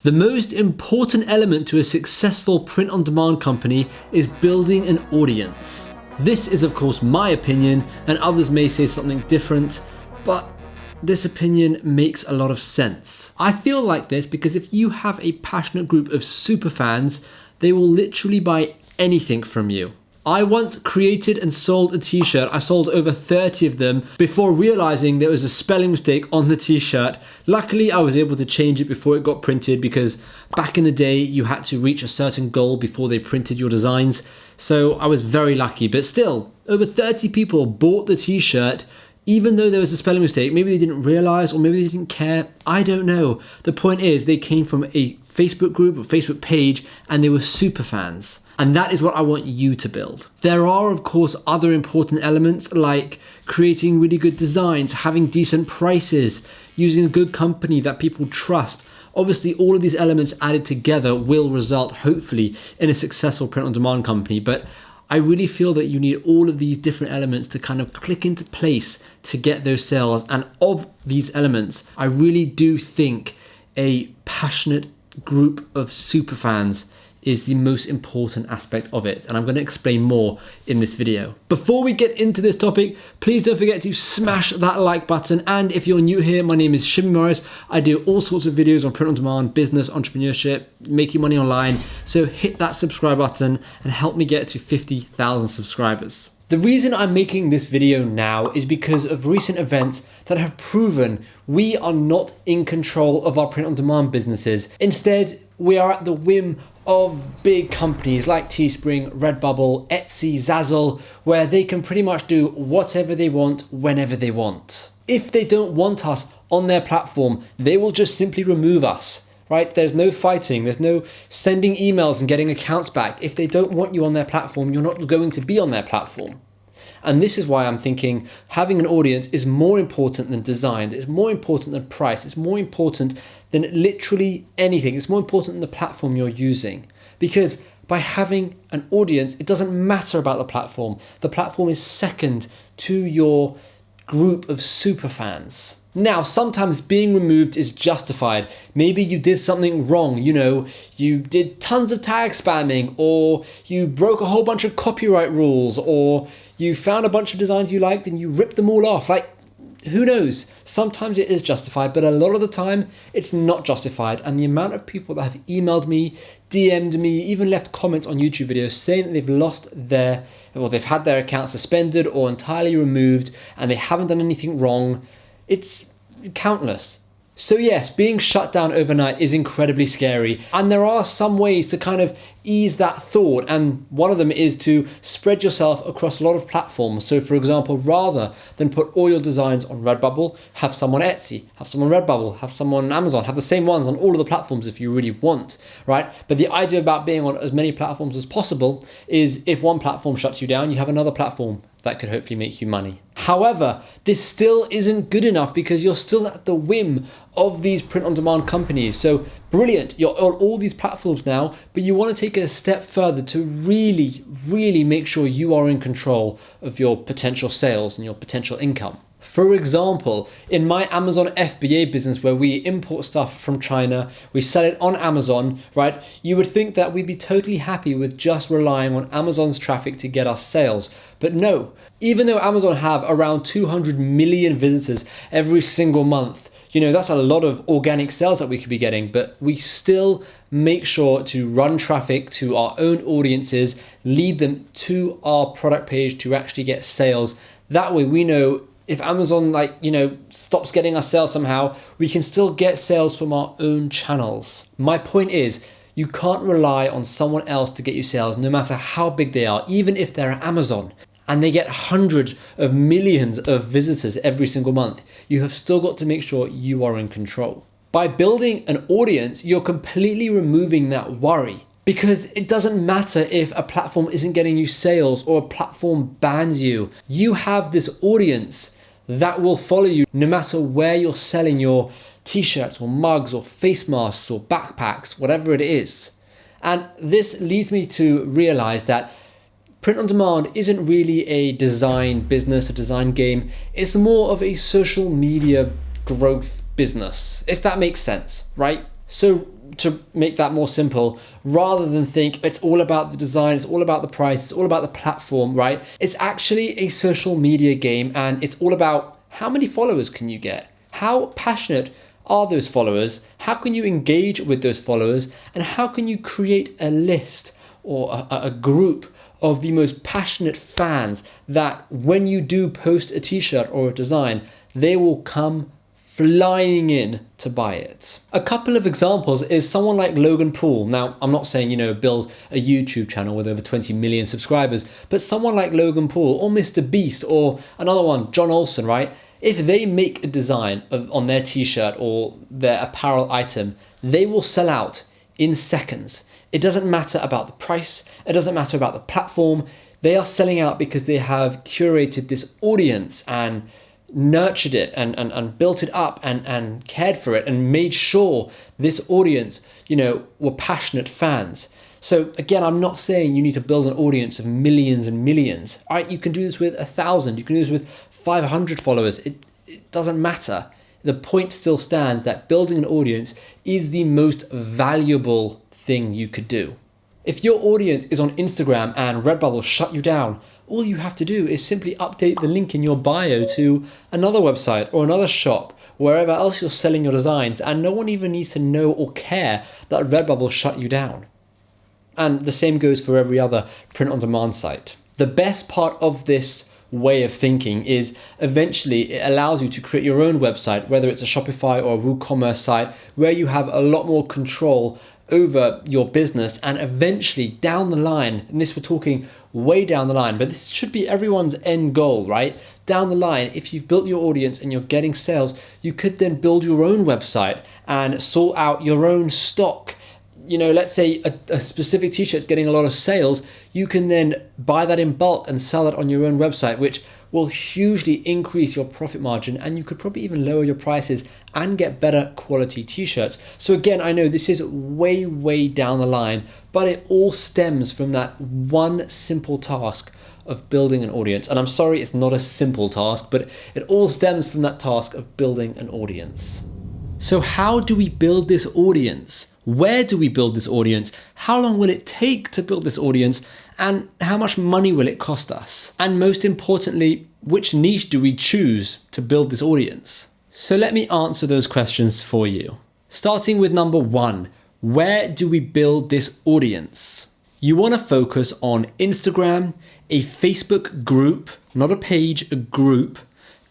The most important element to a successful print-on-demand company is building an audience. This is of course my opinion, and others may say something different, but this opinion makes a lot of sense. I feel like this because if you have a passionate group of super fans, they will literally buy anything from you. I once created and sold a t-shirt. I sold over 30 of them before realizing there was a spelling mistake on the t-shirt. Luckily, I was able to change it before it got printed because back in the day, you had to reach a certain goal before they printed your designs. So I was very lucky, but still, over 30 people bought the t-shirt even though there was a spelling mistake. Maybe they didn't realize or maybe they didn't care. I don't know. The point is they came from a Facebook group or Facebook page and they were super fans. And that is what I want you to build. There are, of course, other important elements like creating really good designs, having decent prices, using a good company that people trust. Obviously, all of these elements added together will result, hopefully, in a successful print-on-demand company. But I really feel that you need all of these different elements to kind of click into place to get those sales. And of these elements, I really do think a passionate group of super fans is the most important aspect of it, and I'm going to explain more in this video. Before we get into this topic, please don't forget to smash that like button, and if you're new here, my name is Shimmy Morris. I do all sorts of videos on print on demand, business, entrepreneurship, making money online, so hit that subscribe button and help me get to 50,000 subscribers. The reason I'm making this video now is because of recent events that have proven we are not in control of our print-on-demand businesses. Instead, we are at the whim of big companies like Teespring, Redbubble, Etsy, Zazzle, where they can pretty much do whatever they want, whenever they want. If they don't want us on their platform, they will just simply remove us. Right? There's no fighting, there's no sending emails and getting accounts back. If they don't want you on their platform, you're not going to be on their platform. And this is why I'm thinking having an audience is more important than design, it's more important than price, it's more important than literally anything. It's more important than the platform you're using. Because by having an audience, it doesn't matter about the platform. The platform is second to your group of super fans. Now, sometimes being removed is justified. Maybe you did something wrong, you did tons of tag spamming, or you broke a whole bunch of copyright rules, or you found a bunch of designs you liked and you ripped them all off. Who knows? Sometimes it is justified, but a lot of the time it's not justified. And the amount of people that have emailed me, DM'd me, even left comments on YouTube videos saying that they've had their account suspended or entirely removed and they haven't done anything wrong. It's countless. So yes, being shut down overnight is incredibly scary, and there are some ways to kind of ease that thought, and one of them is to spread yourself across a lot of platforms. So for example, rather than put all your designs on Redbubble, have some on Etsy, have some on Redbubble, have some on Amazon, have the same ones on all of the platforms if you really want, right? But the idea about being on as many platforms as possible is if one platform shuts you down, you have another platform that could hopefully make you money. However, this still isn't good enough because you're still at the whim of these print-on-demand companies. So brilliant, you're on all these platforms now, but you want to take it a step further to really, really make sure you are in control of your potential sales and your potential income. For example, in my Amazon FBA business where we import stuff from China, we sell it on Amazon, right? You would think that we'd be totally happy with just relying on Amazon's traffic to get us sales. But no, even though Amazon have around 200 million visitors every single month, that's a lot of organic sales that we could be getting, but we still make sure to run traffic to our own audiences, lead them to our product page to actually get sales. That way we know if Amazon stops getting us sales somehow, we can still get sales from our own channels. My point is, you can't rely on someone else to get you sales, no matter how big they are, even if they're Amazon and they get hundreds of millions of visitors every single month. You have still got to make sure you are in control. By building an audience, you're completely removing that worry. Because it doesn't matter if a platform isn't getting you sales or a platform bans you. You have this audience that will follow you no matter where you're selling your t-shirts or mugs or face masks or backpacks, whatever it is. And this leads me to realize that print on demand isn't really a design business, a design game. It's more of a social media growth business, if that makes sense, right? So to make that more simple, rather than think it's all about the design, it's all about the price, it's all about the platform, right? It's actually a social media game, and it's all about how many followers can you get? How passionate are those followers? How can you engage with those followers? And how can you create a list or a group of the most passionate fans that when you do post a t-shirt or a design, they will come flying in to buy it. A couple of examples is someone like Logan Paul. Now, I'm not saying, build a YouTube channel with over 20 million subscribers, but someone like Logan Paul or Mr. Beast or another one, John Olsen, right? If they make a design on their t-shirt or their apparel item, they will sell out in seconds. It doesn't matter about the price. It doesn't matter about the platform. They are selling out because they have curated this audience and nurtured it and built it up and cared for it and made sure this audience, were passionate fans. So again, I'm not saying you need to build an audience of millions and millions. All right, you can do this with 1,000. You can do this with 500 followers. It doesn't matter. The point still stands that building an audience is the most valuable thing you could do. If your audience is on Instagram and Redbubble shut you down, all you have to do is simply update the link in your bio to another website or another shop, wherever else you're selling your designs, and no one even needs to know or care that Redbubble shut you down. And the same goes for every other print-on-demand site. The best part of this way of thinking is eventually it allows you to create your own website, whether it's a Shopify or a WooCommerce site, where you have a lot more control over your business, and eventually down the line, and this we're talking way down the line, but this should be everyone's end goal, right? Down the line, if you've built your audience and you're getting sales, you could then build your own website and sort out your own stock. Let's say a specific t-shirt is getting a lot of sales, you can then buy that in bulk and sell it on your own website, which will hugely increase your profit margin, and you could probably even lower your prices and get better quality t-shirts. So again, I know this is way, way down the line, but it all stems from that one simple task of building an audience. And I'm sorry, it's not a simple task, but it all stems from that task of building an audience. So how do we build this audience? Where do we build this audience? How long will it take to build this audience? And how much money will it cost us? And most importantly, which niche do we choose to build this audience? So let me answer those questions for you. Starting with number one, where do we build this audience? You want to focus on Instagram, a Facebook group, not a page, a group,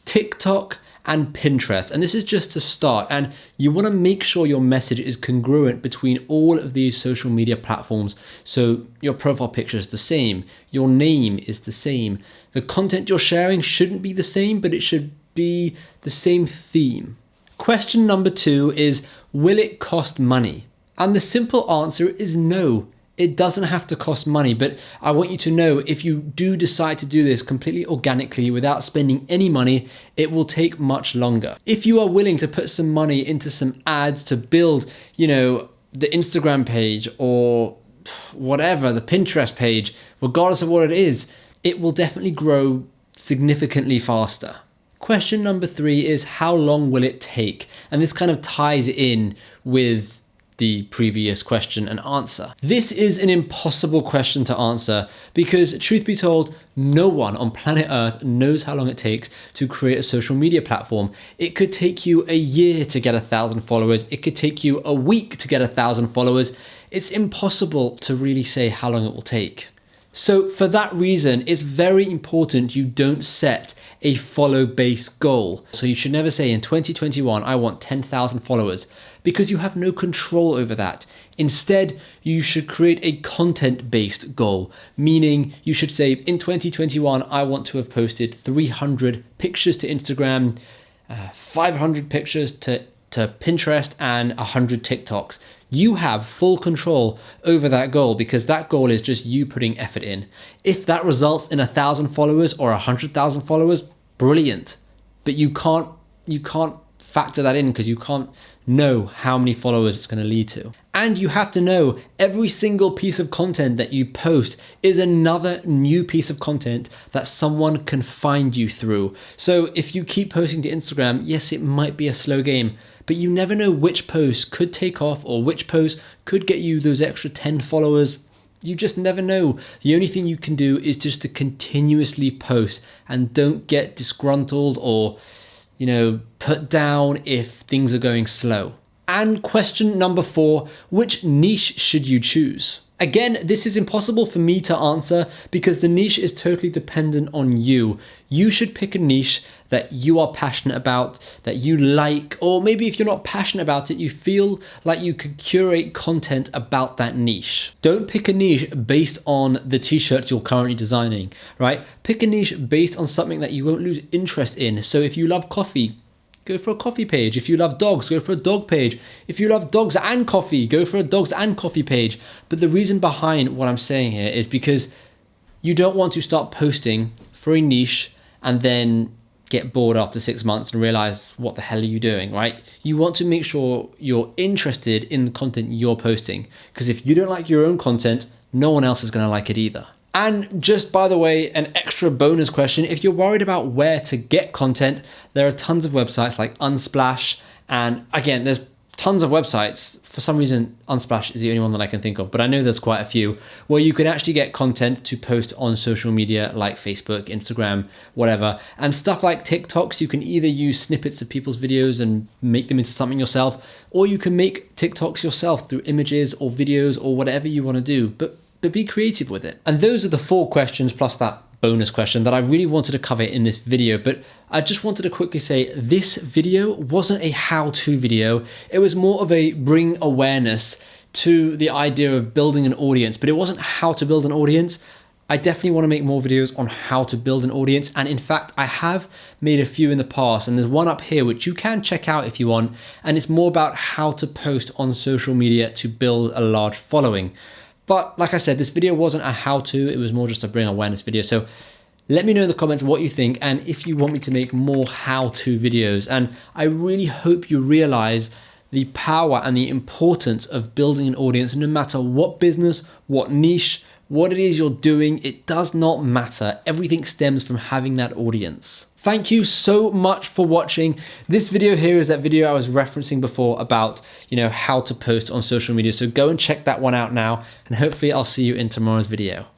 TikTok, and Pinterest. And this is just to start. And you want to make sure your message is congruent between all of these social media platforms. So your profile picture is the same. Your name is the same. The content you're sharing shouldn't be the same, but it should be the same theme. Question number two is, will it cost money? And the simple answer is no. It doesn't have to cost money, but I want you to know, if you do decide to do this completely organically without spending any money, it will take much longer. If you are willing to put some money into some ads to build, the Instagram page or whatever, the Pinterest page, regardless of what it is, it will definitely grow significantly faster. Question number three is, how long will it take? And this kind of ties in with the previous question and answer. This is an impossible question to answer because, truth be told, no one on planet Earth knows how long it takes to create a social media platform. It could take you a year to get 1,000 followers. It could take you a week to get 1,000 followers. It's impossible to really say how long it will take. So for that reason, it's very important you don't set a follow-based goal. So you should never say in 2021, I want 10,000 followers, because you have no control over that. Instead, you should create a content-based goal, meaning you should say in 2021, I want to have posted 300 pictures to Instagram, 500 pictures to Pinterest, and 100 TikToks. You have full control over that goal because that goal is just you putting effort in. If that results in 1,000 followers or 100,000 followers, brilliant. But you can't factor that in because you can't know how many followers it's going to lead to. And you have to know every single piece of content that you post is another new piece of content that someone can find you through. So if you keep posting to Instagram, yes, it might be a slow game, but you never know which post could take off or which post could get you those extra 10 followers. You just never know. The only thing you can do is just to continuously post and don't get disgruntled or, put down if things are going slow. And question number 4, which niche should you choose? Again, this is impossible for me to answer because the niche is totally dependent on you. You should pick a niche that you are passionate about, that you like, or maybe if you're not passionate about it, you feel like you could curate content about that niche. Don't pick a niche based on the t-shirts you're currently designing, right? Pick a niche based on something that you won't lose interest in. So if you love coffee, go for a coffee page. If you love dogs, go for a dog page. If you love dogs and coffee, go for a dogs and coffee page. But the reason behind what I'm saying here is because you don't want to start posting for a niche and then get bored after 6 months and realize what the hell are you doing, right? You want to make sure you're interested in the content you're posting, because if you don't like your own content, no one else is going to like it either. And just by the way, an extra bonus question, if you're worried about where to get content, there are tons of websites like Unsplash. And again, there's tons of websites. For some reason, Unsplash is the only one that I can think of, but I know there's quite a few where you can actually get content to post on social media like Facebook, Instagram, whatever. And stuff like TikToks, you can either use snippets of people's videos and make them into something yourself, or you can make TikToks yourself through images or videos or whatever you want to do. But be creative with it. And those are the 4 questions plus that bonus question that I really wanted to cover in this video. But I just wanted to quickly say this video wasn't a how-to video. It was more of a bring awareness to the idea of building an audience, but it wasn't how to build an audience. I definitely want to make more videos on how to build an audience. And in fact, I have made a few in the past, and there's one up here which you can check out if you want. And it's more about how to post on social media to build a large following. But like I said, this video wasn't a how-to, it was more just a bring awareness video. So let me know in the comments what you think and if you want me to make more how-to videos. And I really hope you realize the power and the importance of building an audience, no matter what business, what niche, what it is you're doing, it does not matter. Everything stems from having that audience. Thank you so much for watching. This video here is that video I was referencing before about, how to post on social media. So go and check that one out now, and hopefully I'll see you in tomorrow's video.